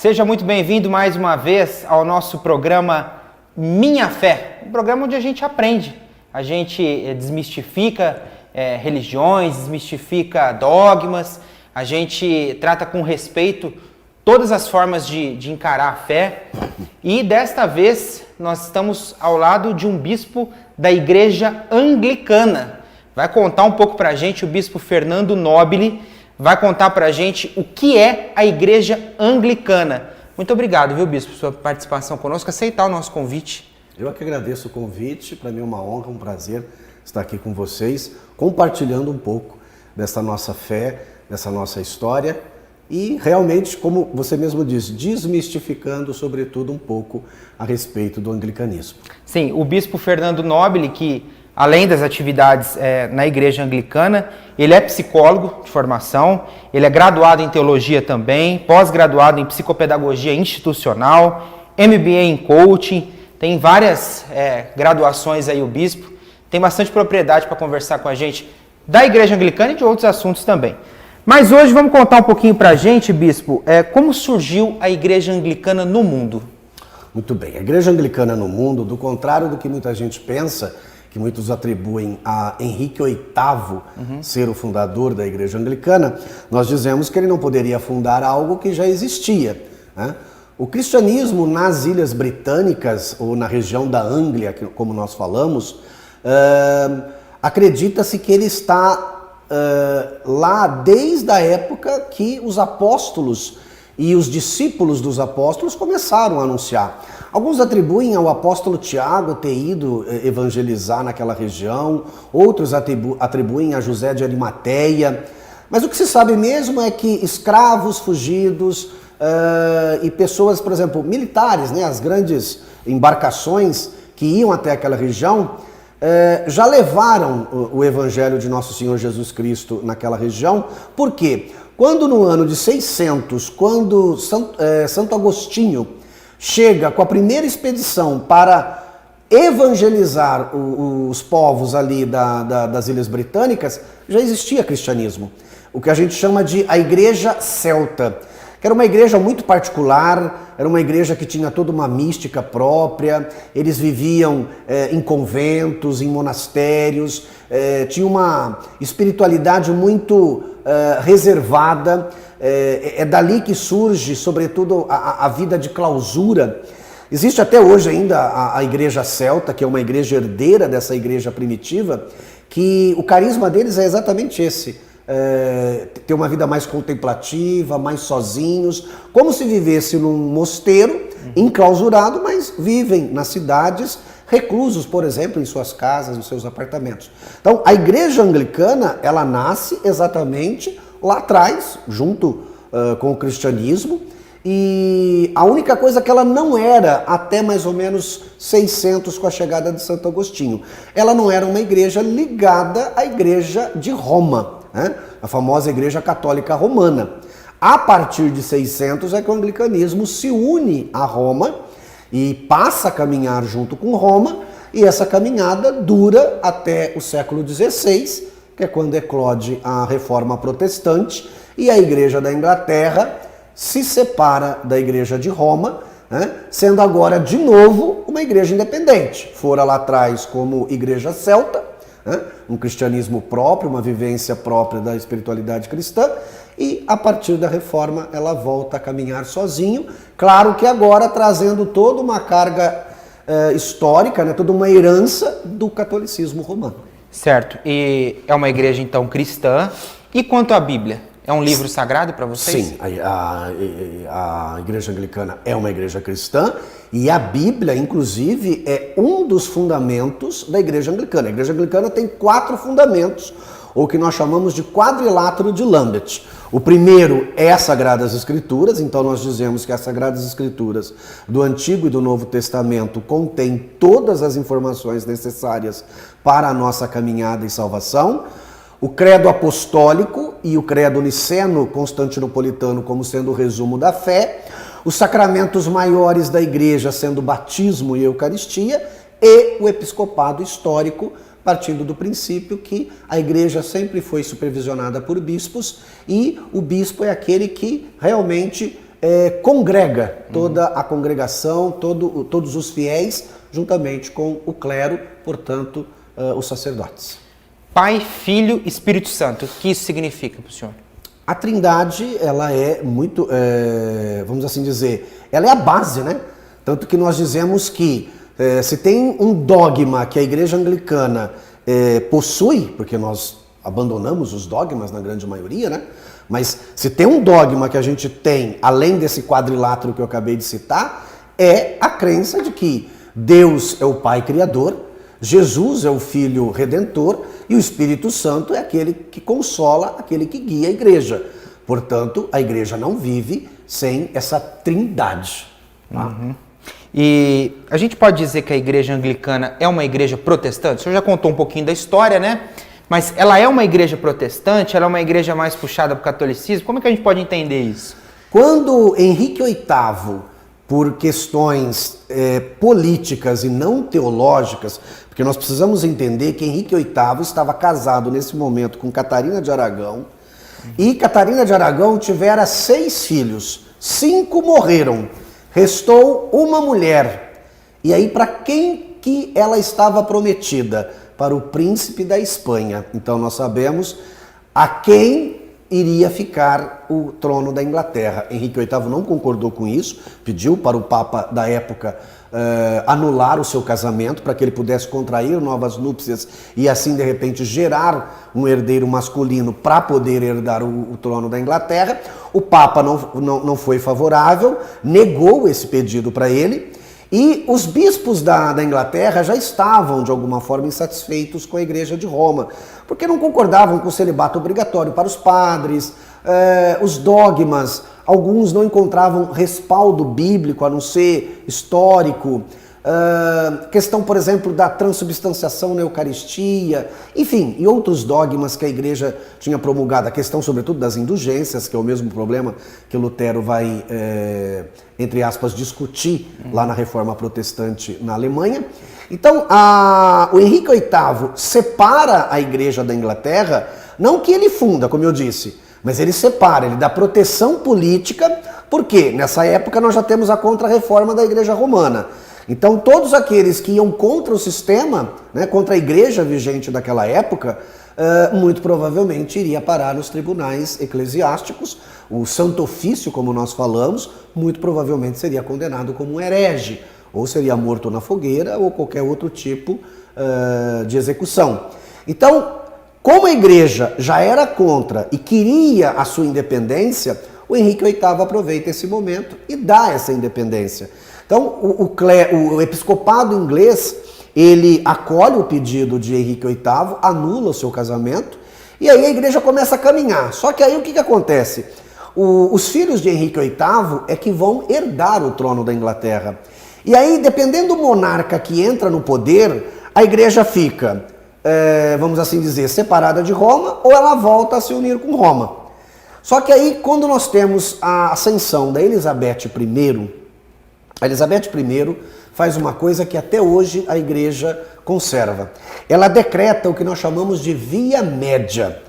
Seja muito bem-vindo mais uma vez ao nosso programa Minha Fé, um programa onde a gente aprende, a gente desmistifica religiões, desmistifica dogmas, a gente trata com respeito todas as formas de encarar a fé. E desta vez nós estamos ao lado de um bispo da Igreja Anglicana. Vai contar um pouco pra gente o bispo Fernando Nobile, vai contar pra gente o que é a Igreja Anglicana. Muito obrigado, viu, bispo, por sua participação conosco, aceitar o nosso convite. Eu é que agradeço o convite, para mim é uma honra, um prazer estar aqui com vocês, compartilhando um pouco dessa nossa fé, dessa nossa história e realmente, como você mesmo disse, desmistificando sobretudo um pouco a respeito do anglicanismo. Sim, o bispo Fernando Nobile, que além das atividades na Igreja Anglicana, ele é psicólogo de formação, ele é graduado em teologia também, pós-graduado em psicopedagogia institucional, MBA em coaching, tem várias graduações aí o bispo, tem bastante propriedade para conversar com a gente da Igreja Anglicana e de outros assuntos também. Mas hoje vamos contar um pouquinho para a gente, bispo, como surgiu a Igreja Anglicana no mundo. Muito bem, a Igreja Anglicana no mundo, do contrário do que muita gente pensa, que muitos atribuem a Henrique VIII ser o fundador da Igreja Anglicana, nós dizemos que ele não poderia fundar algo que já existia, né? O cristianismo nas Ilhas Britânicas, ou na região da Anglia, como nós falamos, acredita-se que ele está lá desde a época que os apóstolos e os discípulos dos apóstolos começaram a anunciar. Alguns atribuem ao apóstolo Tiago ter ido evangelizar naquela região, outros atribuem a José de Arimateia, mas o que se sabe mesmo é que escravos fugidos e pessoas, por exemplo, militares, né, as grandes embarcações que iam até aquela região, já levaram o evangelho de Nosso Senhor Jesus Cristo naquela região. Por quê? Quando no ano de 600, quando Santo Agostinho chega com a primeira expedição para evangelizar os povos ali das Ilhas Britânicas, já existia cristianismo. O que a gente chama de a Igreja Celta, que era uma igreja muito particular, era uma igreja que tinha toda uma mística própria, eles viviam em conventos, em monastérios, tinha uma espiritualidade muito reservada. É dali que surge, sobretudo, a vida de clausura. Existe até hoje ainda a Igreja Celta, que é uma igreja herdeira dessa igreja primitiva, que o carisma deles é exatamente esse. Ter uma vida mais contemplativa, mais sozinhos, como se vivesse num mosteiro, enclausurado, mas vivem nas cidades, reclusos, por exemplo, em suas casas, em seus apartamentos. Então, a Igreja Anglicana, ela nasce exatamente lá atrás, junto com o cristianismo, e a única coisa que ela não era até mais ou menos 600 com a chegada de Santo Agostinho, ela não era uma igreja ligada à Igreja de Roma, né? A famosa Igreja Católica Romana. A partir de 600 é que o anglicanismo se une a Roma e passa a caminhar junto com Roma, e essa caminhada dura até o século XVI, que é quando eclode a Reforma Protestante, e a Igreja da Inglaterra se separa da Igreja de Roma, né, sendo agora de novo uma igreja independente. Fora lá atrás como Igreja Celta, né, um cristianismo próprio, uma vivência própria da espiritualidade cristã, e a partir da Reforma ela volta a caminhar sozinho, claro que agora trazendo toda uma carga histórica, né, toda uma herança do catolicismo romano. Certo, e é uma igreja então cristã. E quanto à Bíblia? É um livro sagrado para vocês? Sim, a Igreja Anglicana é uma igreja cristã e a Bíblia, inclusive, é um dos fundamentos da Igreja Anglicana. A Igreja Anglicana tem 4 fundamentos, ou que nós chamamos de quadrilátero de Lambeth. O primeiro é as Sagradas Escrituras, então nós dizemos que as Sagradas Escrituras do Antigo e do Novo Testamento contêm todas as informações necessárias para a nossa caminhada e salvação. O credo apostólico e o credo niceno-constantinopolitano como sendo o resumo da fé, os sacramentos maiores da igreja sendo o batismo e a eucaristia, e o episcopado histórico, partindo do princípio que a igreja sempre foi supervisionada por bispos e o bispo é aquele que realmente congrega toda a congregação, todos os fiéis, juntamente com o clero, portanto, os sacerdotes. Pai, Filho, Espírito Santo. O que isso significa para o senhor? A Trindade, ela é muito, vamos assim dizer, ela é a base, né? Tanto que nós dizemos que se tem um dogma que a Igreja Anglicana possui, porque nós abandonamos os dogmas na grande maioria, né? Mas se tem um dogma que a gente tem, além desse quadrilátero que eu acabei de citar, é a crença de que Deus é o Pai Criador, Jesus é o Filho Redentor e o Espírito Santo é aquele que consola, aquele que guia a igreja. Portanto, a igreja não vive sem essa trindade. Tá? Uhum. E a gente pode dizer que a igreja anglicana é uma igreja protestante? O senhor já contou um pouquinho da história, né? Mas ela é uma igreja protestante? Ela é uma igreja mais puxada para o catolicismo? Como é que a gente pode entender isso? Quando Henrique VIII, por questões políticas e não teológicas, porque nós precisamos entender que Henrique VIII estava casado nesse momento com Catarina de Aragão, e Catarina de Aragão tivera 6 filhos, 5 morreram, restou uma mulher. E aí para quem que ela estava prometida? Para o príncipe da Espanha. Então nós sabemos a quem iria ficar o trono da Inglaterra. Henrique VIII não concordou com isso, pediu para o Papa da época anular o seu casamento para que ele pudesse contrair novas núpcias e assim de repente gerar um herdeiro masculino para poder herdar o trono da Inglaterra. O Papa não foi favorável, negou esse pedido para ele. E os bispos da Inglaterra já estavam, de alguma forma, insatisfeitos com a Igreja de Roma, porque não concordavam com o celibato obrigatório para os padres, os dogmas, alguns não encontravam respaldo bíblico, a não ser histórico, questão, por exemplo, da transubstanciação na Eucaristia, enfim, e outros dogmas que a Igreja tinha promulgado, a questão, sobretudo, das indulgências, que é o mesmo problema que Lutero vai, entre aspas, discutir lá na Reforma Protestante na Alemanha. Então, o Henrique VIII separa a Igreja da Inglaterra, não que ele funda, como eu disse, mas ele separa, ele dá proteção política, porque nessa época nós já temos a contra-reforma da Igreja Romana. Então todos aqueles que iam contra o sistema, né, contra a igreja vigente daquela época, muito provavelmente iria parar nos tribunais eclesiásticos. O Santo Ofício, como nós falamos, muito provavelmente seria condenado como um herege, ou seria morto na fogueira, ou qualquer outro tipo de execução. Então, como a igreja já era contra e queria a sua independência, o Henrique VIII aproveita esse momento e dá essa independência. Então, o episcopado inglês, ele acolhe o pedido de Henrique VIII, anula o seu casamento, e aí a igreja começa a caminhar. Só que aí o que acontece? Os filhos de Henrique VIII é que vão herdar o trono da Inglaterra. E aí, dependendo do monarca que entra no poder, a igreja fica, vamos assim dizer, separada de Roma, ou ela volta a se unir com Roma. Só que aí, quando nós temos a ascensão da Elizabeth I, a Elizabeth I faz uma coisa que até hoje a igreja conserva. Ela decreta o que nós chamamos de via média.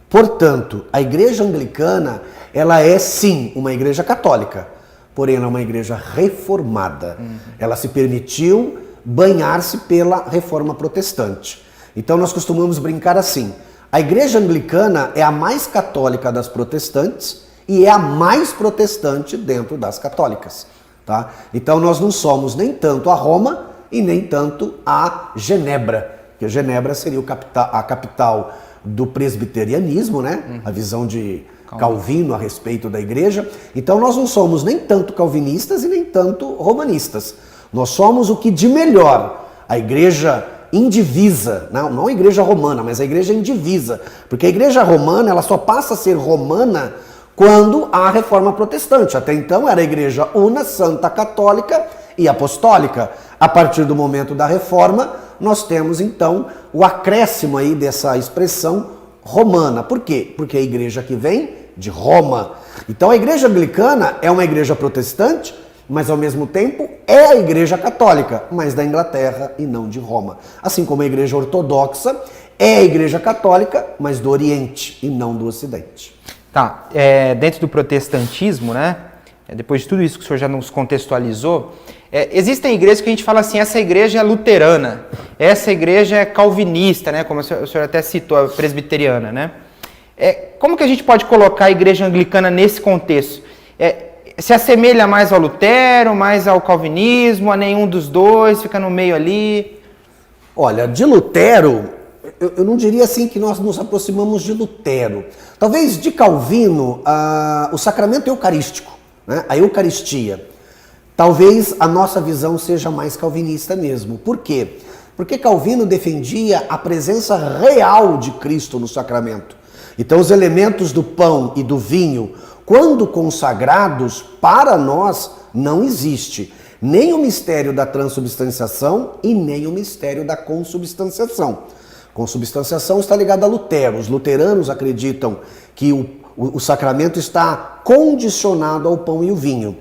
Portanto, a igreja anglicana, ela é sim uma igreja católica, porém ela é uma igreja reformada. Ela se permitiu banhar-se pela reforma protestante. Então nós costumamos brincar assim, a igreja anglicana é a mais católica das protestantes e é a mais protestante dentro das católicas. Tá? Então nós não somos nem tanto a Roma e nem tanto a Genebra, que Genebra seria a capital do presbiterianismo, né? A visão de Calvino a respeito da igreja. Então nós não somos nem tanto calvinistas e nem tanto romanistas. Nós somos o que de melhor, a igreja indivisa, não a igreja romana, mas a igreja indivisa, porque a igreja romana ela só passa a ser romana quando há a reforma protestante. Até então era a igreja una, santa, católica e apostólica. A partir do momento da reforma, nós temos então o acréscimo aí dessa expressão romana. Por quê? Porque é a igreja que vem de Roma. Então a igreja anglicana é uma igreja protestante, mas ao mesmo tempo é a igreja católica, mas da Inglaterra e não de Roma. Assim como a igreja ortodoxa é a igreja católica, mas do Oriente e não do Ocidente. Tá, dentro do protestantismo, né, depois de tudo isso que o senhor já nos contextualizou, existem igrejas que a gente fala assim, essa igreja é luterana, essa igreja é calvinista, né? Como o senhor até citou, a presbiteriana, né? Como que a gente pode colocar a igreja anglicana nesse contexto? Se assemelha mais ao Lutero, mais ao calvinismo, a nenhum dos dois, fica no meio ali? Olha, de Lutero, eu não diria assim que nós nos aproximamos de Lutero. Talvez de Calvino, o sacramento eucarístico, né? A Eucaristia. Talvez a nossa visão seja mais calvinista mesmo. Por quê? Porque Calvino defendia a presença real de Cristo no sacramento. Então os elementos do pão e do vinho, quando consagrados, para nós não existe nem o mistério da transubstanciação e nem o mistério da consubstanciação. Consubstanciação está ligada a Lutero. Os luteranos acreditam que o sacramento está condicionado ao pão e o vinho.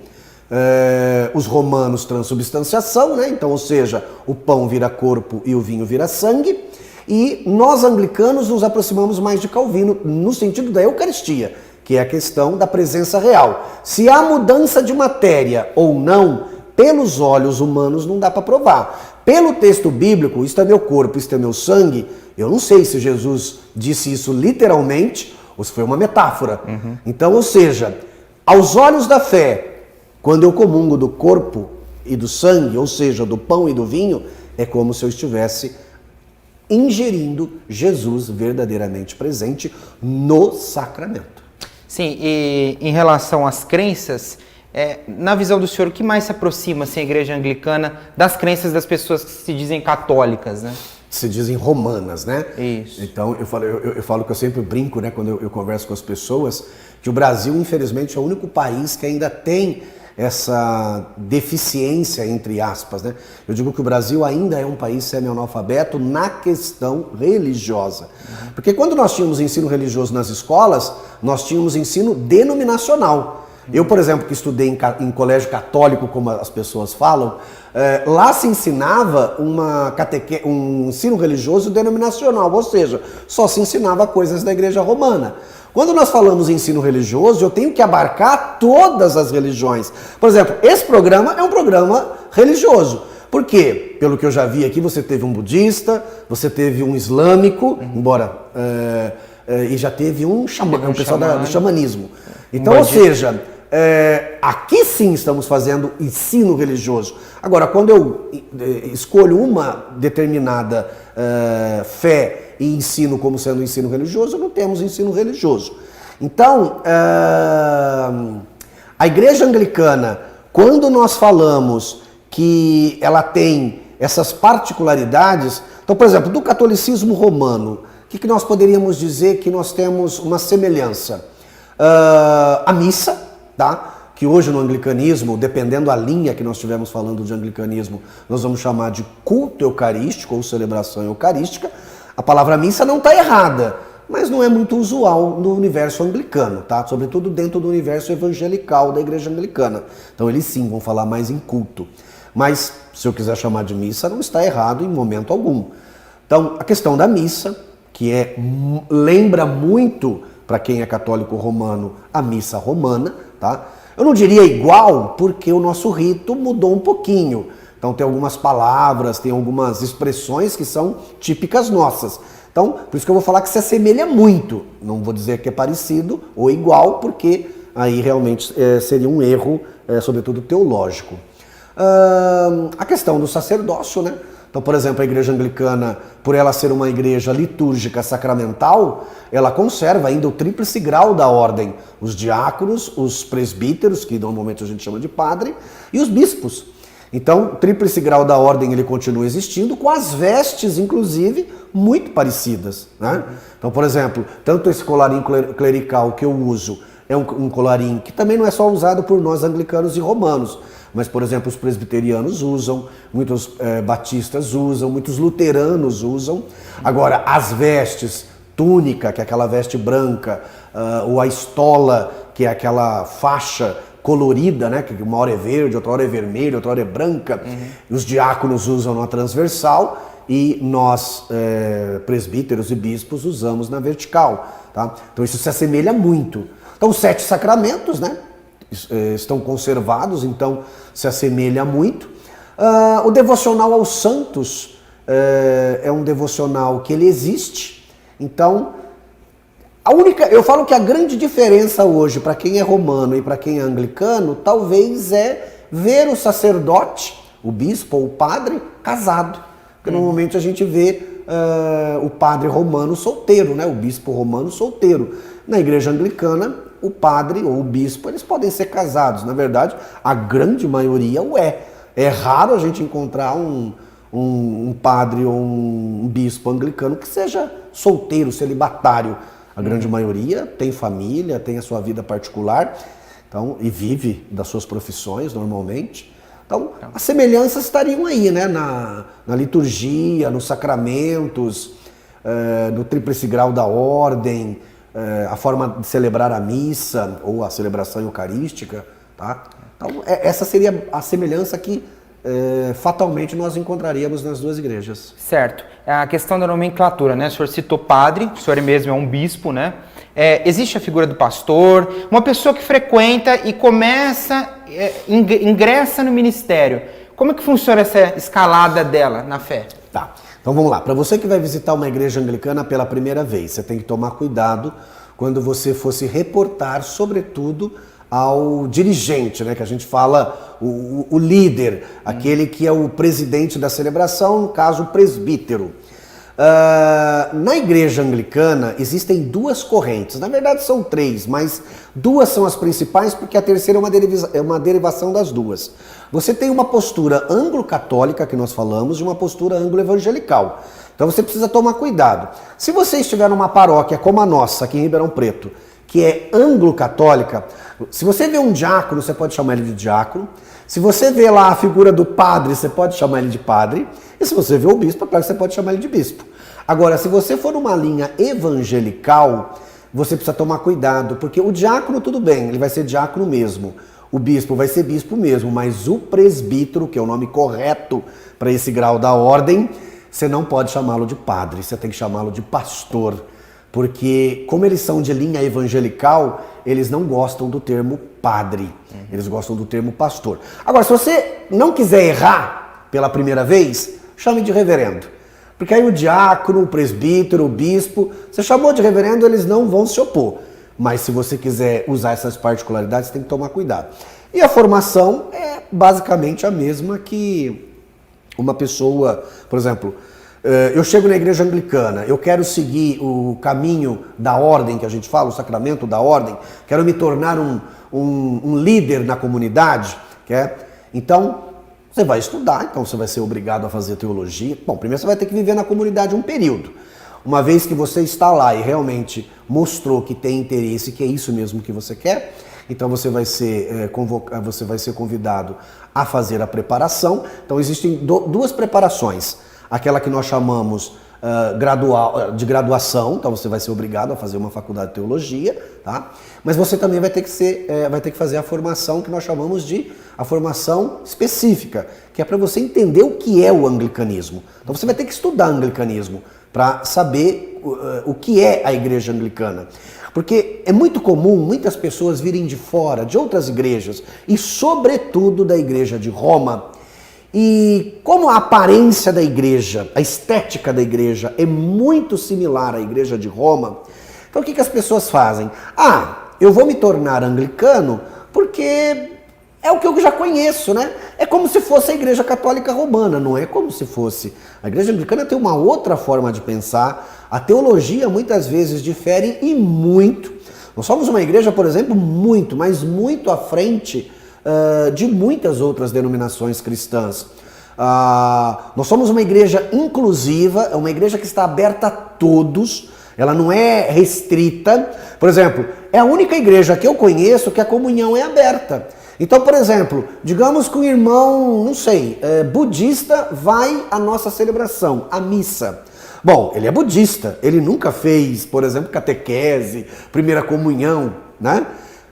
Os romanos, transubstanciação, né? Então, ou seja, o pão vira corpo e o vinho vira sangue. E nós, anglicanos, nos aproximamos mais de Calvino no sentido da Eucaristia, que é a questão da presença real. Se há mudança de matéria ou não, pelos olhos humanos não dá para provar. Pelo texto bíblico, isto é meu corpo, isto é meu sangue, eu não sei se Jesus disse isso literalmente ou se foi uma metáfora. Então, ou seja, aos olhos da fé, quando eu comungo do corpo e do sangue, ou seja, do pão e do vinho, é como se eu estivesse ingerindo Jesus verdadeiramente presente no sacramento. Sim, e em relação às crenças, na visão do senhor, o que mais se aproxima assim, a igreja anglicana das crenças das pessoas que se dizem católicas, né? Se dizem romanas, né? Isso. Então, eu falo que eu sempre brinco, né, quando eu converso com as pessoas, que o Brasil, infelizmente, é o único país que ainda tem essa deficiência, entre aspas, né? Eu digo que o Brasil ainda é um país semi-analfabeto na questão religiosa. Porque quando nós tínhamos ensino religioso nas escolas, nós tínhamos ensino denominacional. Eu, por exemplo, que estudei em colégio católico, como as pessoas falam, lá se ensinava um ensino religioso denominacional, ou seja, só se ensinava coisas da Igreja Romana. Quando nós falamos em ensino religioso, eu tenho que abarcar todas as religiões. Por exemplo, esse programa é um programa religioso. Por quê? Pelo que eu já vi aqui, você teve um budista, você teve um islâmico, embora... e já teve um pessoal do xamanismo. Então, ou seja, aqui sim estamos fazendo ensino religioso. Agora, quando eu escolho uma determinada fé e ensino como sendo ensino religioso, não temos ensino religioso. Então, a igreja anglicana, quando nós falamos que ela tem essas particularidades, então, por exemplo, do catolicismo romano, o que nós poderíamos dizer que nós temos uma semelhança? A missa, tá? Que hoje no anglicanismo, dependendo da linha que nós estivermos falando de anglicanismo, nós vamos chamar de culto eucarístico ou celebração eucarística. A palavra missa não está errada, mas não é muito usual no universo anglicano, tá? Sobretudo dentro do universo evangelical da igreja anglicana. Então eles sim vão falar mais em culto. Mas se eu quiser chamar de missa, não está errado em momento algum. Então a questão da missa, que lembra muito, para quem é católico romano, a missa romana, tá? Eu não diria igual, porque o nosso rito mudou um pouquinho. Então tem algumas palavras, tem algumas expressões que são típicas nossas. Então, por isso que eu vou falar que se assemelha muito. Não vou dizer que é parecido ou igual, porque aí realmente seria um erro, sobretudo teológico. A questão do sacerdócio, né? Então, por exemplo, a igreja anglicana, por ela ser uma igreja litúrgica sacramental, ela conserva ainda o tríplice grau da ordem. Os diáconos, os presbíteros, que normalmente a gente chama de padre, e os bispos. Então, o tríplice grau da ordem ele continua existindo, com as vestes, inclusive, muito parecidas, né? Então, por exemplo, tanto esse colarinho clerical que eu uso é um colarinho que também não é só usado por nós anglicanos e romanos, mas, por exemplo, os presbiterianos usam, muitos batistas usam, muitos luteranos usam. Agora, as vestes, túnica, que é aquela veste branca, ou a estola, que é aquela faixa colorida, né? Que uma hora é verde, outra hora é vermelha, outra hora é branca. Os diáconos usam na transversal e nós, presbíteros e bispos, usamos na vertical. Tá? Então isso se assemelha muito. Então os 7 sacramentos, né? estão conservados, então se assemelha muito. O devocional aos santos é um devocional que ele existe, então eu falo que a grande diferença hoje para quem é romano e para quem é anglicano talvez é ver o sacerdote, o bispo ou o padre casado, porque normalmente a gente vê o padre romano solteiro, né? O bispo romano solteiro. Na igreja anglicana, o padre ou o bispo, eles podem ser casados. Na verdade, a grande maioria o é. É raro a gente encontrar um padre ou um bispo anglicano que seja solteiro, celibatário. A grande maioria tem família, tem a sua vida particular, então, e vive das suas profissões normalmente. Então, as semelhanças estariam aí, né? Na liturgia, nos sacramentos, no tríplice grau da ordem, a forma de celebrar a missa ou a celebração eucarística, tá? Então, essa seria a semelhança que fatalmente nós encontraríamos nas duas igrejas. Certo. A questão da nomenclatura, né? O senhor citou padre, o senhor mesmo é um bispo, né? Existe a figura do pastor, uma pessoa que frequenta e ingressa no ministério. Como é que funciona essa escalada dela na fé? Tá. Então vamos lá. Para você que vai visitar uma igreja anglicana pela primeira vez, você tem que tomar cuidado quando você for se reportar, sobretudo, ao dirigente, né, que a gente fala, o líder, aquele que é o presidente da celebração, no caso o presbítero. Na igreja anglicana existem duas correntes, na verdade são três, mas duas são as principais porque a terceira é uma derivação das duas. Você tem uma postura anglo-católica, que nós falamos, e uma postura anglo-evangelical. Então você precisa tomar cuidado. Se você estiver numa paróquia como a nossa, aqui em Ribeirão Preto, que é anglo-católica, se você vê um diácono, você pode chamar ele de diácono. Se você vê lá a figura do padre, você pode chamar ele de padre. E se você vê o bispo, é claro que você pode chamar ele de bispo. Agora, se você for numa linha evangelical, você precisa tomar cuidado, porque o diácono, tudo bem, ele vai ser diácono mesmo. O bispo vai ser bispo mesmo, mas o presbítero, que é o nome correto para esse grau da ordem, você não pode chamá-lo de padre, você tem que chamá-lo de pastor. Porque, como eles são de linha evangelical, eles não gostam do termo padre, eles gostam do termo pastor. Agora, se você não quiser errar pela primeira vez, chame de reverendo. Porque aí o diácono, o presbítero, o bispo, você chamou de reverendo, eles não vão se opor. Mas se você quiser usar essas particularidades, tem que tomar cuidado. E a formação é basicamente a mesma que uma pessoa, por exemplo, eu chego na igreja anglicana, eu quero seguir o caminho da ordem que a gente fala, o sacramento da ordem, quero me tornar um líder na comunidade, então você vai estudar, então você vai ser obrigado a fazer teologia. Bom, primeiro você vai ter que viver na comunidade um período. Uma vez que você está lá e realmente mostrou que tem interesse, que é isso mesmo que você quer, então você vai ser convidado a fazer a preparação. Então existem duas preparações. Aquela que nós chamamos de graduação, então você vai ser obrigado a fazer uma faculdade de teologia, tá? Mas você também vai ter que fazer a formação que nós chamamos de a formação específica, que é para você entender o que é o anglicanismo. Então você vai ter que estudar anglicanismo para saber o que é a igreja anglicana. Porque é muito comum muitas pessoas virem de fora, de outras igrejas, e sobretudo da igreja de Roma. E como a aparência da igreja, a estética da igreja é muito similar à igreja de Roma, então o que as pessoas fazem? Eu vou me tornar anglicano porque é o que eu já conheço, né? É como se fosse a igreja católica romana, não é como se fosse. A igreja anglicana tem uma outra forma de pensar, a teologia muitas vezes difere e muito. Nós somos uma igreja, por exemplo, mas muito à frente de muitas outras denominações cristãs. Nós somos uma igreja inclusiva, é uma igreja que está aberta a todos, ela não é restrita. Por exemplo, é a única igreja que eu conheço que a comunhão é aberta. Então, por exemplo, digamos que um irmão, não sei, budista vai à nossa celebração, à missa. Bom, ele é budista, ele nunca fez, por exemplo, catequese, primeira comunhão, né?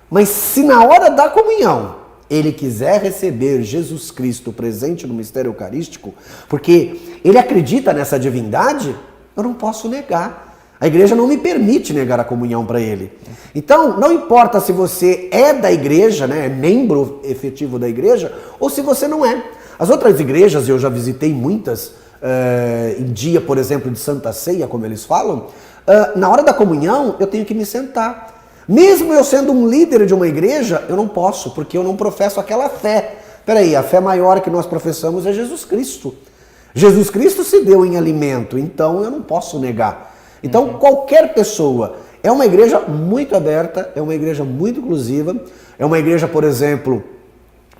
Mas se na hora da comunhão ele quiser receber Jesus Cristo presente no mistério eucarístico, porque ele acredita nessa divindade, eu não posso negar. A igreja não me permite negar a comunhão para ele. Então, não importa se você é da igreja, né, é membro efetivo da igreja, ou se você não é. As outras igrejas, eu já visitei muitas, em dia, por exemplo, de Santa Ceia, como eles falam, na hora da comunhão eu tenho que me sentar. Mesmo eu sendo um líder de uma igreja, eu não posso, porque eu não professo aquela fé. Peraí, a fé maior que nós professamos é Jesus Cristo. Jesus Cristo se deu em alimento, então eu não posso negar. Então, qualquer pessoa, é uma igreja muito aberta, é uma igreja muito inclusiva, é uma igreja, por exemplo,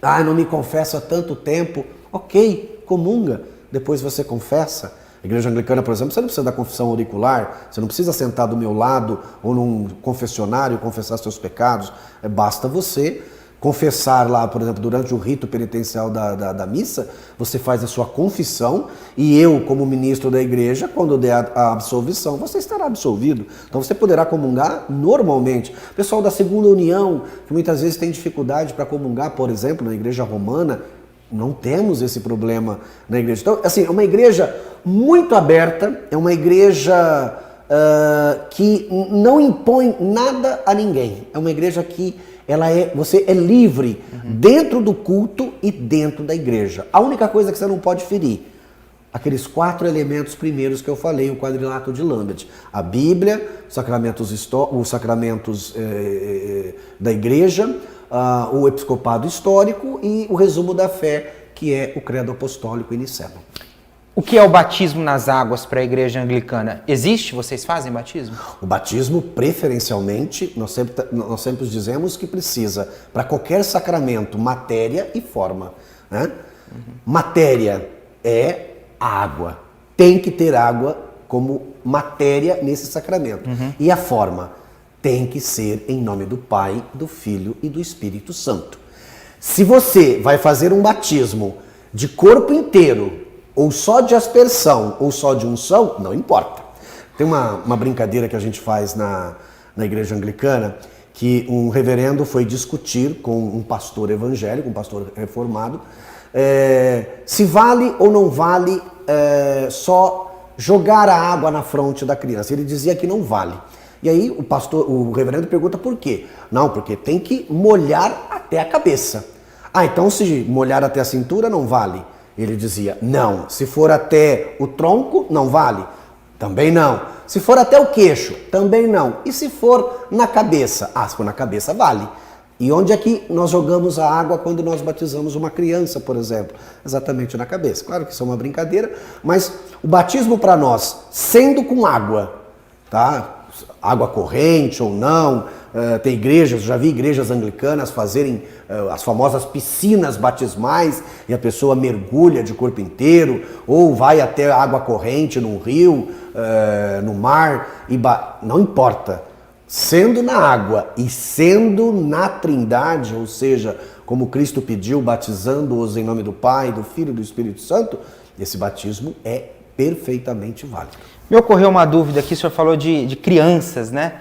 eu não me confesso há tanto tempo, ok, comunga, depois você confessa. A igreja anglicana, por exemplo, você não precisa da confissão auricular, você não precisa sentar do meu lado ou num confessionário e confessar seus pecados, basta você confessar lá, por exemplo, durante o rito penitencial da missa, você faz a sua confissão e eu, como ministro da igreja, quando der a absolvição, você estará absolvido. Então você poderá comungar normalmente. O pessoal da Segunda União, que muitas vezes tem dificuldade para comungar, por exemplo, na igreja romana, não temos esse problema na igreja. Então, assim, é uma igreja muito aberta, é uma igreja que não impõe nada a ninguém. É uma igreja que você é livre dentro do culto e dentro da igreja. A única coisa que você não pode ferir, aqueles 4 elementos primeiros que eu falei, o quadrilátero de Lambert. A Bíblia, os sacramentos da igreja, o episcopado histórico e o resumo da fé, que é o credo apostólico e niceno. O que é o batismo nas águas para a igreja anglicana? Existe? Vocês fazem batismo? O batismo, preferencialmente, nós sempre dizemos que precisa, para qualquer sacramento, matéria e forma. Né? Matéria é a água. Tem que ter água como matéria nesse sacramento. E a forma tem que ser em nome do Pai, do Filho e do Espírito Santo. Se você vai fazer um batismo de corpo inteiro, ou só de aspersão, ou só de unção, não importa. Tem uma brincadeira que a gente faz na igreja anglicana, que um reverendo foi discutir com um pastor evangélico, um pastor reformado, se vale ou não vale só jogar a água na fronte da criança. Ele dizia que não vale. E aí o reverendo pergunta por quê? Não, porque tem que molhar até a cabeça. Então se molhar até a cintura não vale. Ele dizia, não. Se for até o tronco, não vale. Também não. Se for até o queixo, também não. E se for na cabeça? Se for na cabeça, vale. E onde é que nós jogamos a água quando nós batizamos uma criança, por exemplo? Exatamente na cabeça. Claro que isso é uma brincadeira, mas o batismo para nós, sendo com água, tá? Água corrente ou não, tem igrejas, já vi igrejas anglicanas fazerem as famosas piscinas batismais e a pessoa mergulha de corpo inteiro, ou vai até água corrente num rio, no mar, não importa. Sendo na água e sendo na Trindade, ou seja, como Cristo pediu, batizando-os em nome do Pai, do Filho e do Espírito Santo, esse batismo é perfeitamente válido. Me ocorreu uma dúvida aqui, o senhor falou de crianças, né?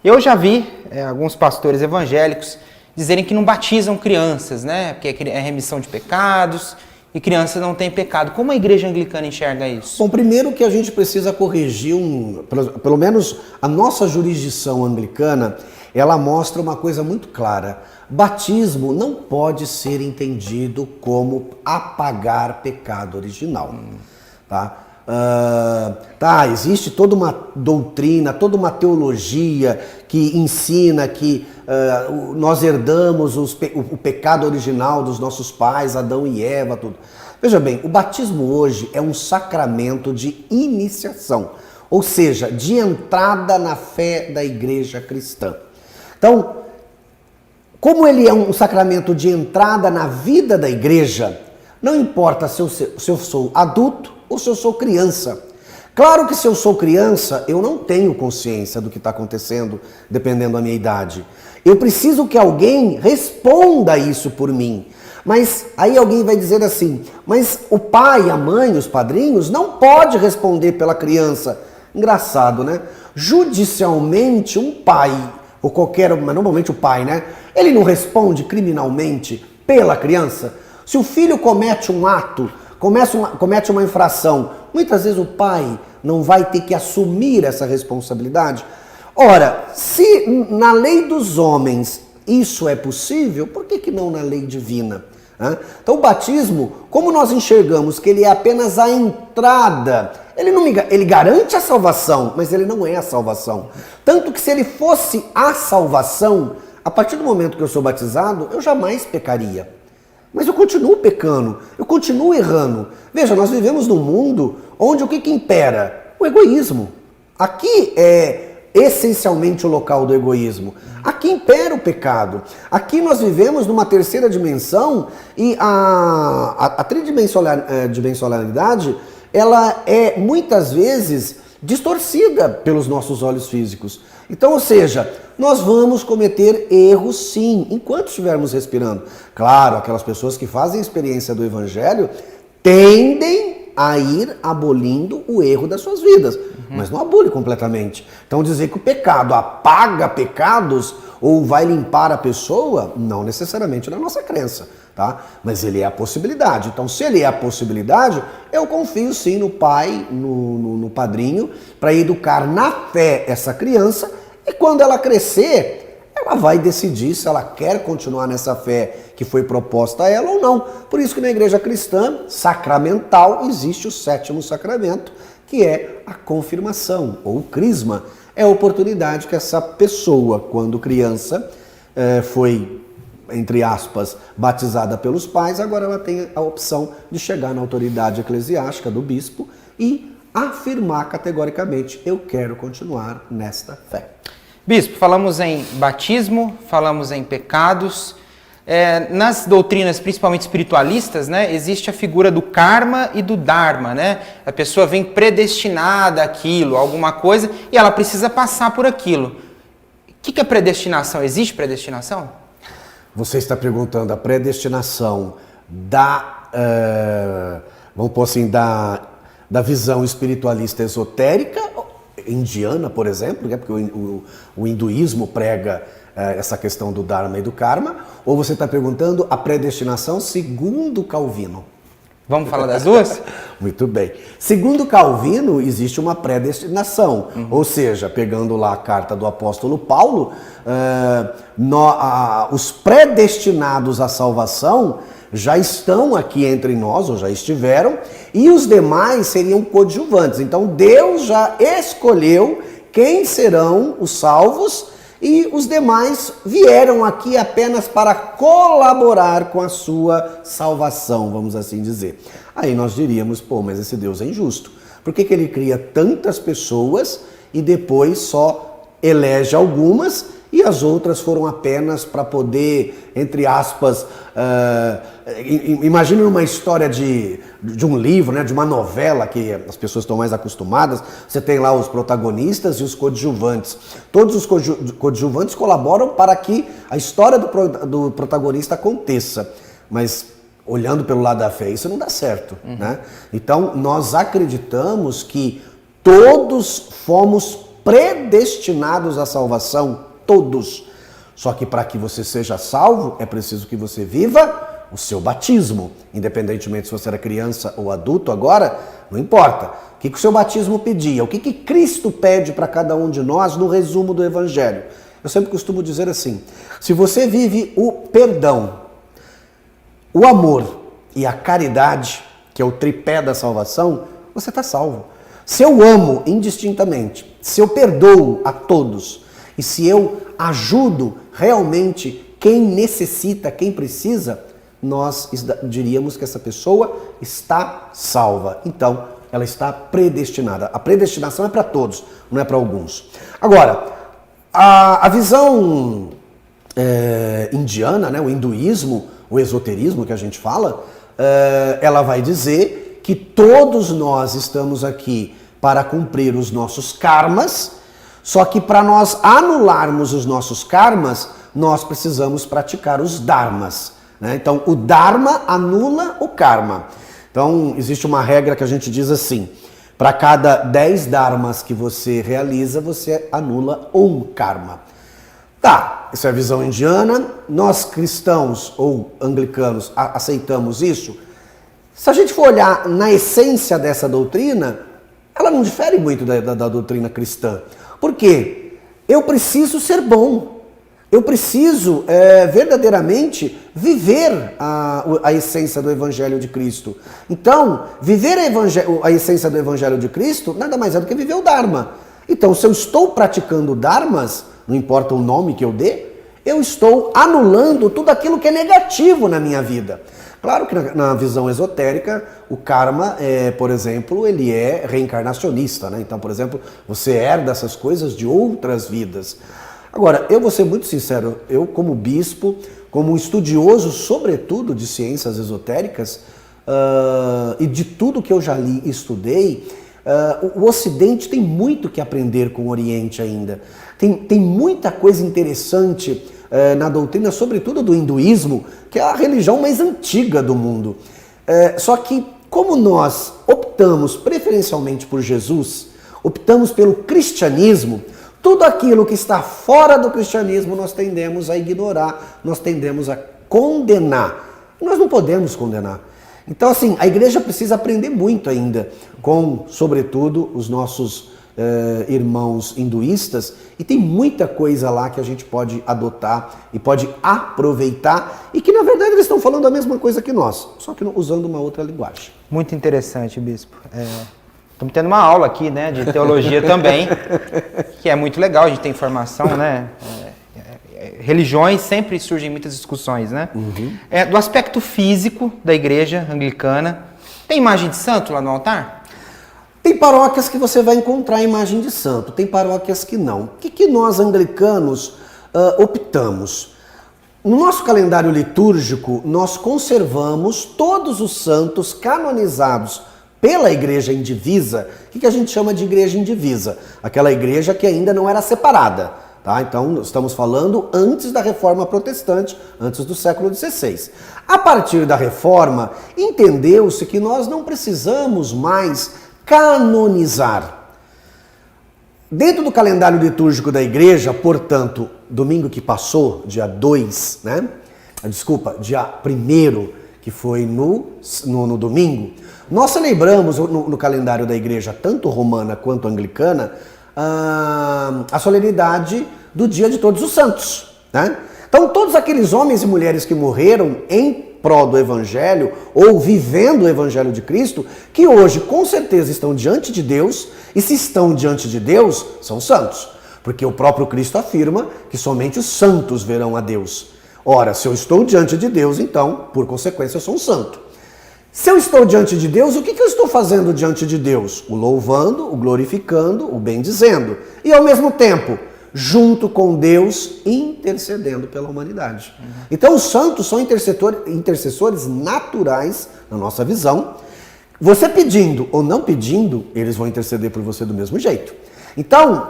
Eu já vi alguns pastores evangélicos dizerem que não batizam crianças, né? Porque é remissão de pecados e crianças não têm pecado. Como a igreja anglicana enxerga isso? Bom, primeiro que a gente precisa corrigir, pelo menos a nossa jurisdição anglicana, ela mostra uma coisa muito clara. Batismo não pode ser entendido como apagar pecado original, tá? Existe toda uma doutrina, toda uma teologia que ensina que nós herdamos o pecado original dos nossos pais, Adão e Eva, tudo. Veja bem, o batismo hoje é um sacramento de iniciação, ou seja, de entrada na fé da igreja cristã. Então, como ele é um sacramento de entrada na vida da igreja, não importa se eu sou adulto ou se eu sou criança. Claro que se eu sou criança, eu não tenho consciência do que está acontecendo, dependendo da minha idade. Eu preciso que alguém responda isso por mim. Mas aí alguém vai dizer assim, mas o pai, a mãe, os padrinhos, não pode responder pela criança. Engraçado, né? Judicialmente, um pai, ou mas normalmente o pai, né? Ele não responde criminalmente pela criança. Se o filho comete um ato, comete uma infração muitas vezes o pai não vai ter que assumir essa responsabilidade. Ora, se na lei dos homens isso é possível, por que não na lei divina? Então o batismo, como nós enxergamos que ele é apenas a entrada, ele garante a salvação, mas ele não é a salvação. Tanto que se ele fosse a salvação, a partir do momento que eu sou batizado, eu jamais pecaria. Mas eu continuo pecando, eu continuo errando. Veja, nós vivemos num mundo onde o que impera? O egoísmo. Aqui é essencialmente o local do egoísmo. Aqui impera o pecado. Aqui nós vivemos numa terceira dimensão e a tridimensionalidade, ela é muitas vezes distorcida pelos nossos olhos físicos. Então, ou seja, nós vamos cometer erros sim, enquanto estivermos respirando. Claro, aquelas pessoas que fazem a experiência do Evangelho tendem a ir abolindo o erro das suas vidas, mas não abole completamente. Então dizer que o pecado apaga pecados ou vai limpar a pessoa, não necessariamente na nossa crença, tá? Mas ele é a possibilidade. Então se ele é a possibilidade, eu confio sim no pai, no padrinho, para educar na fé essa criança, e quando ela crescer, ela vai decidir se ela quer continuar nessa fé que foi proposta a ela ou não. Por isso que na igreja cristã sacramental existe o 7º sacramento, que é a confirmação, ou o crisma. É a oportunidade que essa pessoa, quando criança, foi, entre aspas, batizada pelos pais, agora ela tem a opção de chegar na autoridade eclesiástica do bispo e afirmar categoricamente: eu quero continuar nesta fé. Bispo, falamos em batismo, falamos em pecados. Nas doutrinas, principalmente espiritualistas, né, existe a figura do karma e do dharma, né? A pessoa vem predestinada àquilo, a alguma coisa, e ela precisa passar por aquilo. O que é predestinação? Existe predestinação? Você está perguntando a predestinação vamos pôr assim, da visão espiritualista esotérica, indiana, por exemplo, né? Porque o hinduísmo prega essa questão do Dharma e do Karma, ou você está perguntando a predestinação segundo Calvino? Vamos falar das duas? Muito bem. Segundo Calvino, existe uma predestinação, ou seja, pegando lá a carta do apóstolo Paulo, os predestinados à salvação já estão aqui entre nós, ou já estiveram, e os demais seriam coadjuvantes. Então Deus já escolheu quem serão os salvos, e os demais vieram aqui apenas para colaborar com a sua salvação, vamos assim dizer. Aí nós diríamos, pô, mas esse Deus é injusto. Por que ele cria tantas pessoas e depois só elege algumas e as outras foram apenas para poder, entre aspas, imagine uma história de um livro, né, de uma novela que as pessoas estão mais acostumadas. Você tem lá os protagonistas e os coadjuvantes. Todos os coadjuvantes colaboram para que a história do protagonista aconteça. Mas olhando pelo lado da fé, isso não dá certo, né? Então nós acreditamos que todos fomos predestinados à salvação. Todos. Só que para que você seja salvo, é preciso que você viva o seu batismo. Independentemente se você era criança ou adulto agora, não importa. O que o seu batismo pedia? O que Cristo pede para cada um de nós no resumo do Evangelho? Eu sempre costumo dizer assim: se você vive o perdão, o amor e a caridade, que é o tripé da salvação, você está salvo. Se eu amo indistintamente, se eu perdoo a todos, e se eu ajudo realmente quem necessita, quem precisa, nós diríamos que essa pessoa está salva. Então, ela está predestinada. A predestinação é para todos, não é para alguns. Agora, a visão indiana, né, o hinduísmo, o esoterismo que a gente fala, ela vai dizer que todos nós estamos aqui para cumprir os nossos karmas. Só que para nós anularmos os nossos karmas, nós precisamos praticar os dharmas, né? Então, o dharma anula o karma. Então, existe uma regra que a gente diz assim: para cada 10 dharmas que você realiza, você anula um karma. Tá, isso é a visão indiana. Nós cristãos ou anglicanos aceitamos isso? Se a gente for olhar na essência dessa doutrina, ela não difere muito da doutrina cristã. Por quê? Eu preciso ser bom. Eu preciso verdadeiramente viver a essência do Evangelho de Cristo. Então, viver a essência do Evangelho de Cristo nada mais é do que viver o Dharma. Então, se eu estou praticando Dharmas, não importa o nome que eu dê, eu estou anulando tudo aquilo que é negativo na minha vida. Claro que na visão esotérica, o karma, por exemplo, ele é reencarnacionista, né? Então, por exemplo, você herda essas coisas de outras vidas. Agora, eu vou ser muito sincero, eu como bispo, como um estudioso, sobretudo, de ciências esotéricas, e de tudo que eu já li e estudei, o Ocidente tem muito que aprender com o Oriente ainda. Tem muita coisa interessante na doutrina, sobretudo do hinduísmo, que é a religião mais antiga do mundo. Só que, como nós optamos preferencialmente por Jesus, optamos pelo cristianismo, tudo aquilo que está fora do cristianismo nós tendemos a ignorar, nós tendemos a condenar. Nós não podemos condenar. Então, assim, a igreja precisa aprender muito ainda com, sobretudo, os nossos irmãos hinduístas, e tem muita coisa lá que a gente pode adotar e pode aproveitar, e que, na verdade, eles estão falando a mesma coisa que nós, só que usando uma outra linguagem. Muito interessante, bispo. Estamos tendo uma aula aqui, né, de teologia também, que é muito legal, a gente tem informação, né? Religiões sempre surgem muitas discussões, né? Uhum. Do aspecto físico da igreja anglicana, tem imagem de santo lá no altar? Tem paróquias que você vai encontrar a imagem de santo, tem paróquias que não. O que nós anglicanos optamos? No nosso calendário litúrgico, nós conservamos todos os santos canonizados pela igreja indivisa. O que a gente chama de igreja indivisa? Aquela igreja que ainda não era separada. Tá? Então, estamos falando antes da Reforma Protestante, antes do século XVI. A partir da Reforma, entendeu-se que nós não precisamos mais canonizar. Dentro do calendário litúrgico da igreja, portanto, domingo que passou, dia 2, né? Dia 1º, que foi no domingo, nós celebramos no calendário da igreja, tanto romana quanto anglicana, a solenidade do Dia de Todos os Santos, né? Então, todos aqueles homens e mulheres que morreram em prol do Evangelho, ou vivendo o Evangelho de Cristo, que hoje com certeza estão diante de Deus, e se estão diante de Deus, são santos. Porque o próprio Cristo afirma que somente os santos verão a Deus. Ora, se eu estou diante de Deus, então, por consequência, eu sou um santo. Se eu estou diante de Deus, o que eu estou fazendo diante de Deus? O louvando, o glorificando, o bendizendo. E ao mesmo tempo, junto com Deus, intercedendo pela humanidade. Uhum. Então os santos são intercessores naturais, na nossa visão. Você pedindo ou não pedindo, eles vão interceder por você do mesmo jeito. Então,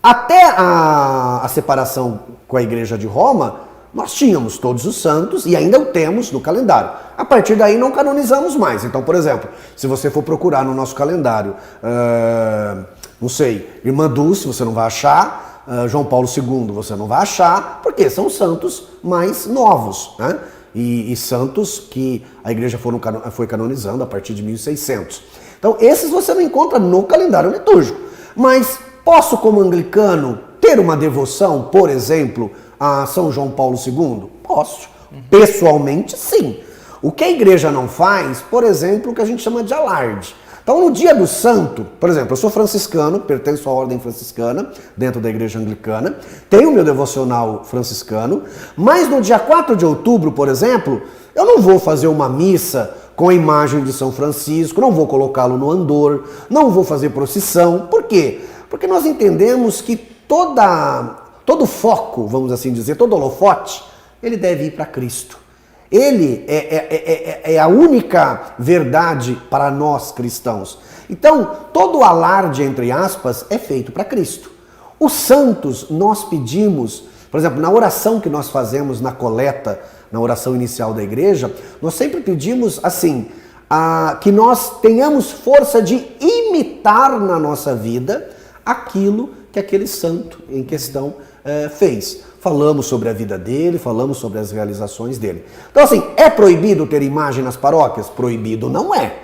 até a separação com a Igreja de Roma, nós tínhamos todos os santos e ainda o temos no calendário. A partir daí não canonizamos mais. Então, por exemplo, se você for procurar no nosso calendário, não sei, Irmã Dulce, você não vai achar, João Paulo II, você não vai achar, porque são santos mais novos, né? E santos que a igreja foi canonizando a partir de 1600. Então, esses você não encontra no calendário litúrgico. Mas posso, como anglicano, ter uma devoção, por exemplo, a São João Paulo II? Posso. Pessoalmente, sim. O que a igreja não faz, por exemplo, o que a gente chama de alarde. Então, no dia do santo, por exemplo, eu sou franciscano, pertenço à ordem franciscana, dentro da igreja anglicana, tenho meu devocional franciscano, mas no dia 4 de outubro, por exemplo, eu não vou fazer uma missa com a imagem de São Francisco, não vou colocá-lo no andor, não vou fazer procissão. Por quê? Porque nós entendemos que todo foco, vamos assim dizer, todo holofote, ele deve ir para Cristo. Ele é a única verdade para nós cristãos. Então, todo o alarde, entre aspas, é feito para Cristo. Os santos, nós pedimos, por exemplo, na oração que nós fazemos na coleta, na oração inicial da igreja, nós sempre pedimos assim, que nós tenhamos força de imitar na nossa vida aquilo que aquele santo em questão fez. Falamos sobre a vida dele, falamos sobre as realizações dele. Então assim, é proibido ter imagem nas paróquias? Proibido não é,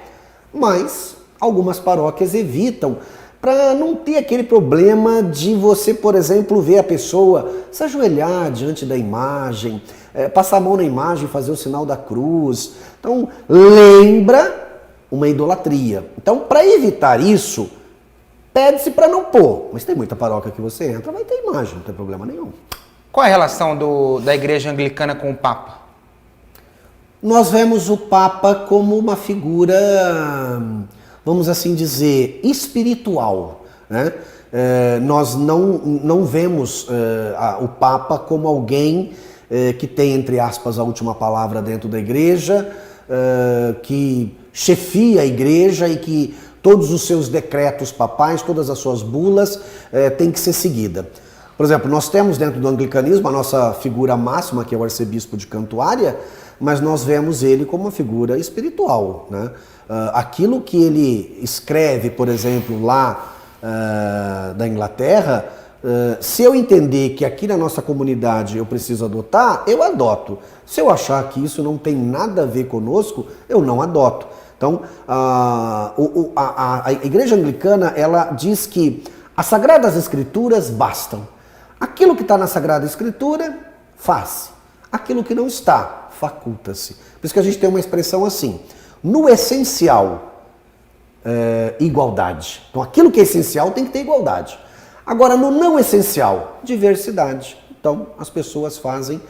mas algumas paróquias evitam para não ter aquele problema de você, por exemplo, ver a pessoa se ajoelhar diante da imagem, passar a mão na imagem, fazer o sinal da cruz. Então, lembra uma idolatria. Então, para evitar isso, pede-se para não pôr. Mas tem muita paróquia que você entra, vai ter imagem, não tem problema nenhum. Qual é a relação da Igreja Anglicana com o Papa? Nós vemos o Papa como uma figura, vamos assim dizer, espiritual, né? Nós não vemos o Papa como alguém que tem, entre aspas, a última palavra dentro da igreja, que chefia a igreja e que todos os seus decretos papais, todas as suas bulas têm que ser seguidas. Por exemplo, nós temos dentro do anglicanismo a nossa figura máxima, que é o arcebispo de Cantuária, mas nós vemos ele como uma figura espiritual, né? Aquilo que ele escreve, por exemplo, lá da Inglaterra, se eu entender que aqui na nossa comunidade eu preciso adotar, eu adoto. Se eu achar que isso não tem nada a ver conosco, eu não adoto. Então, a Igreja Anglicana, ela diz que as Sagradas Escrituras bastam. Aquilo que está na Sagrada Escritura, faz. Aquilo que não está, faculta-se. Por isso que a gente tem uma expressão assim, no essencial, igualdade. Então aquilo que é essencial tem que ter igualdade. Agora no não essencial, diversidade. Então as pessoas fazem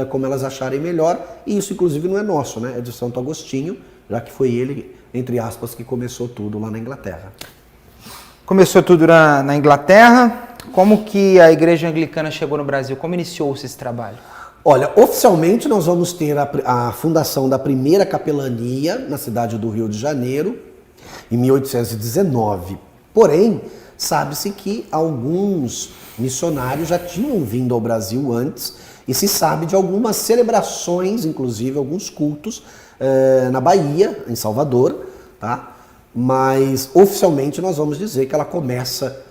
como elas acharem melhor, e isso inclusive não é nosso, né? É de Santo Agostinho, já que foi ele, entre aspas, que começou tudo lá na Inglaterra. Começou tudo na Inglaterra. Como que a Igreja Anglicana chegou no Brasil? Como iniciou-se esse trabalho? Olha, oficialmente nós vamos ter a fundação da primeira capelania na cidade do Rio de Janeiro, em 1819. Porém, sabe-se que alguns missionários já tinham vindo ao Brasil antes e se sabe de algumas celebrações, inclusive alguns cultos na Bahia, em Salvador, tá? Mas oficialmente nós vamos dizer que ela começa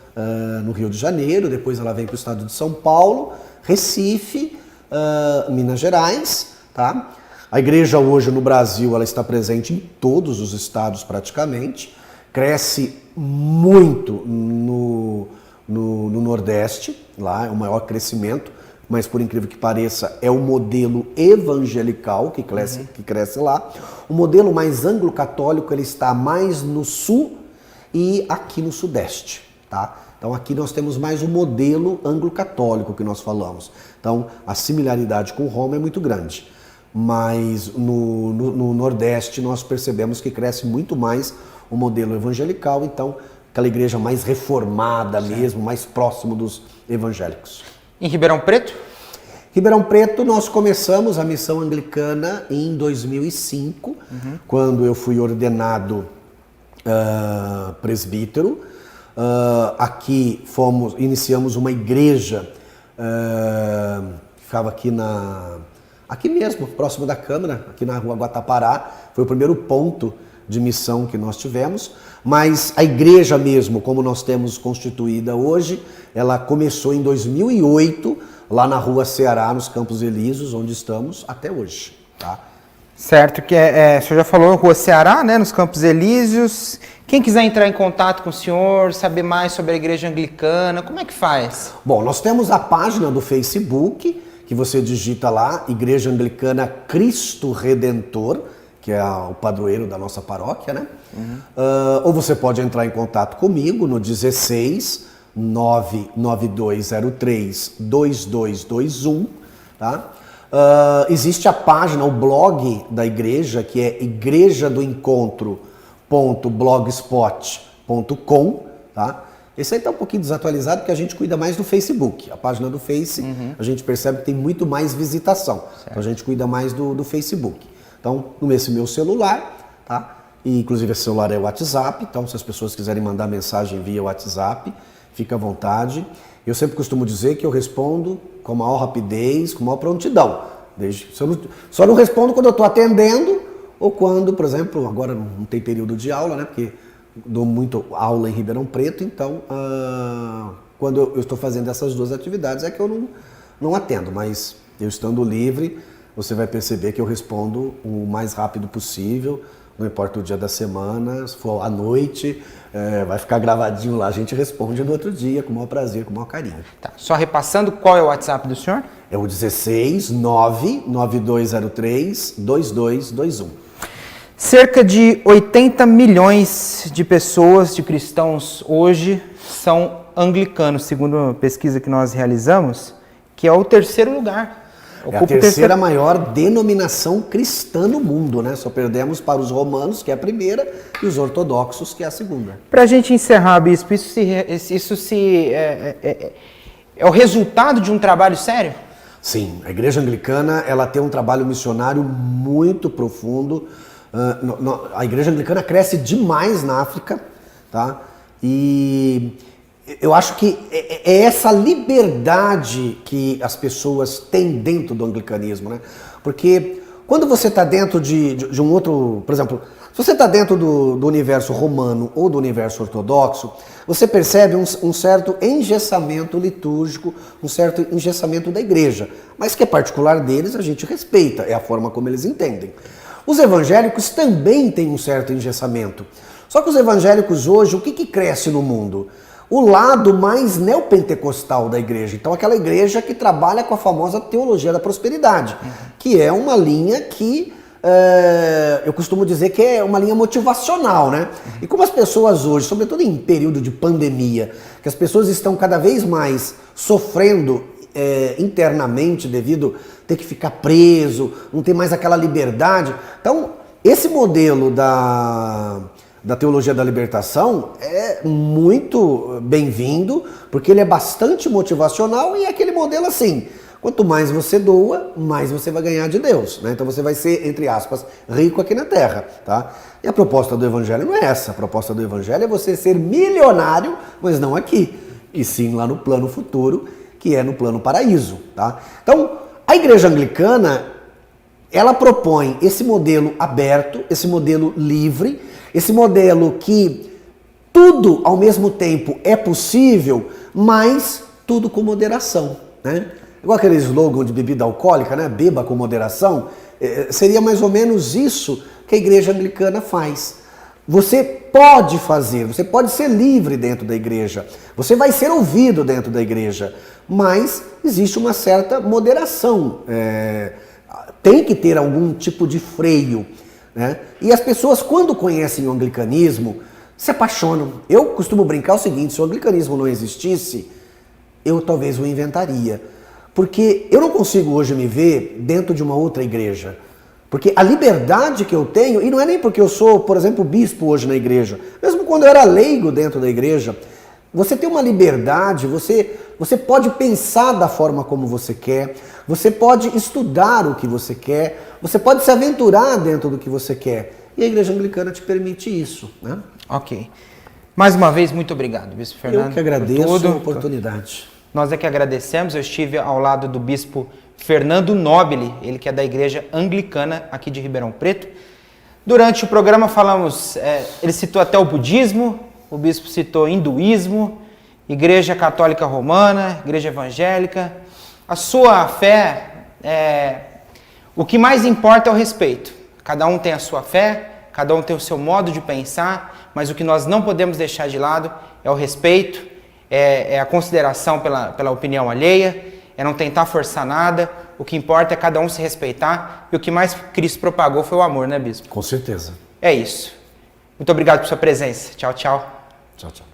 no Rio de Janeiro, depois ela vem para o estado de São Paulo, Recife, Minas Gerais, tá? A igreja hoje no Brasil ela está presente em todos os estados praticamente, cresce muito no Nordeste, lá é o maior crescimento, mas por incrível que pareça é o modelo evangelical que cresce lá. O modelo mais anglo-católico ele está mais no sul e aqui no sudeste, tá? Então aqui nós temos mais o modelo anglo-católico que nós falamos. Então a similaridade com Roma é muito grande. Mas no Nordeste nós percebemos que cresce muito mais o modelo evangelical, então aquela igreja mais reformada mesmo, mais próximo dos evangélicos. Em Ribeirão Preto? Ribeirão Preto nós começamos a missão anglicana em 2005, quando eu fui ordenado presbítero. Aqui iniciamos uma igreja que ficava aqui mesmo, próximo da Câmara, aqui na rua Guatapará. Foi o primeiro ponto de missão que nós tivemos, mas a igreja mesmo, como nós temos constituída hoje, ela começou em 2008, lá na rua Ceará, nos Campos Elíseos, onde estamos até hoje, tá? Certo, que o senhor já falou, rua Ceará, né, nos Campos Elíseos. Quem quiser entrar em contato com o senhor, saber mais sobre a Igreja Anglicana, como é que faz? Bom, nós temos a página do Facebook, que você digita lá, Igreja Anglicana Cristo Redentor, que é o padroeiro da nossa paróquia, né? Ou você pode entrar em contato comigo no 16 99203 2221, tá? Existe a página, o blog da igreja, que é igrejadoencontro.blogspot.com, tá? Esse aí está um pouquinho desatualizado porque a gente cuida mais do Facebook. A página do Face, a gente percebe que tem muito mais visitação. Então a gente cuida mais do Facebook. Então, nesse meu celular, tá? E, inclusive esse celular é o WhatsApp, então se as pessoas quiserem mandar mensagem via WhatsApp, fica à vontade. Eu sempre costumo dizer que eu respondo com a maior rapidez, com a maior prontidão. Só não respondo quando eu estou atendendo ou quando, por exemplo, agora não tem período de aula, né? Porque dou muito aula em Ribeirão Preto, então quando eu estou fazendo essas duas atividades é que eu não atendo, mas eu estando livre, você vai perceber que eu respondo o mais rápido possível, não importa o dia da semana, se for à noite, vai ficar gravadinho lá, a gente responde no outro dia, com o maior prazer, com o maior carinho. Tá, só repassando, qual é o WhatsApp do senhor? É o 16 99203 2221. Cerca de 80 milhões de pessoas, de cristãos hoje, são anglicanos, segundo uma pesquisa que nós realizamos, que é o terceiro lugar. É a terceira maior denominação cristã no mundo, né? Só perdemos para os romanos, que é a primeira, e os ortodoxos, que é a segunda. Para a gente encerrar, bispo, isso é o resultado de um trabalho sério? Sim, a Igreja Anglicana ela tem um trabalho missionário muito profundo. A Igreja Anglicana cresce demais na África, tá? E eu acho que é essa liberdade que as pessoas têm dentro do anglicanismo, né? Porque quando você está dentro de um outro, por exemplo, se você está dentro do universo romano ou do universo ortodoxo, você percebe um certo engessamento litúrgico, um certo engessamento da igreja, mas que é particular deles, a gente respeita, é a forma como eles entendem. Os evangélicos também têm um certo engessamento. Só que os evangélicos hoje, o que cresce no mundo? O lado mais neopentecostal da igreja. Então, aquela igreja que trabalha com a famosa teologia da prosperidade, que é uma linha que eu costumo dizer que é uma linha motivacional, né? E como as pessoas hoje, sobretudo em período de pandemia, que as pessoas estão cada vez mais sofrendo internamente devido a ter que ficar preso, não ter mais aquela liberdade. Então, esse modelo da teologia da libertação é muito bem-vindo, porque ele é bastante motivacional e é aquele modelo assim, quanto mais você doa, mais você vai ganhar de Deus, né? Então você vai ser, entre aspas, rico aqui na terra, tá? E a proposta do evangelho não é essa, a proposta do evangelho é você ser milionário, mas não aqui, e sim lá no plano futuro, que é no plano paraíso, tá? Então, a igreja anglicana, ela propõe esse modelo aberto, esse modelo livre, esse modelo que tudo ao mesmo tempo é possível, mas tudo com moderação, né? Igual aquele slogan de bebida alcoólica, né? Beba com moderação. Seria mais ou menos isso que a igreja anglicana faz. Você pode fazer, você pode ser livre dentro da igreja, você vai ser ouvido dentro da igreja, mas existe uma certa moderação. Tem que ter algum tipo de freio, né? E as pessoas, quando conhecem o anglicanismo, se apaixonam. Eu costumo brincar o seguinte: se o anglicanismo não existisse, eu talvez o inventaria. Porque eu não consigo hoje me ver dentro de uma outra igreja. Porque a liberdade que eu tenho, e não é nem porque eu sou, por exemplo, bispo hoje na igreja, mesmo quando eu era leigo dentro da igreja, você tem uma liberdade, você pode pensar da forma como você quer, você pode estudar o que você quer, você pode se aventurar dentro do que você quer. E a igreja anglicana te permite isso, né? Ok. Mais uma vez, muito obrigado, bispo Fernando. Eu que agradeço a oportunidade. Nós é que agradecemos. Eu estive ao lado do bispo Fernando Nobile, ele que é da igreja anglicana aqui de Ribeirão Preto. Durante o programa falamos, ele citou até o budismo, o bispo citou hinduísmo, igreja católica romana, igreja evangélica. A sua fé, o que mais importa é o respeito. Cada um tem a sua fé, cada um tem o seu modo de pensar, mas o que nós não podemos deixar de lado é o respeito, é a consideração pela opinião alheia, é não tentar forçar nada. O que importa é cada um se respeitar, e o que mais Cristo propagou foi o amor, né, bispo? Com certeza. É isso. Muito obrigado por sua presença. Tchau, tchau. Tchau, tchau.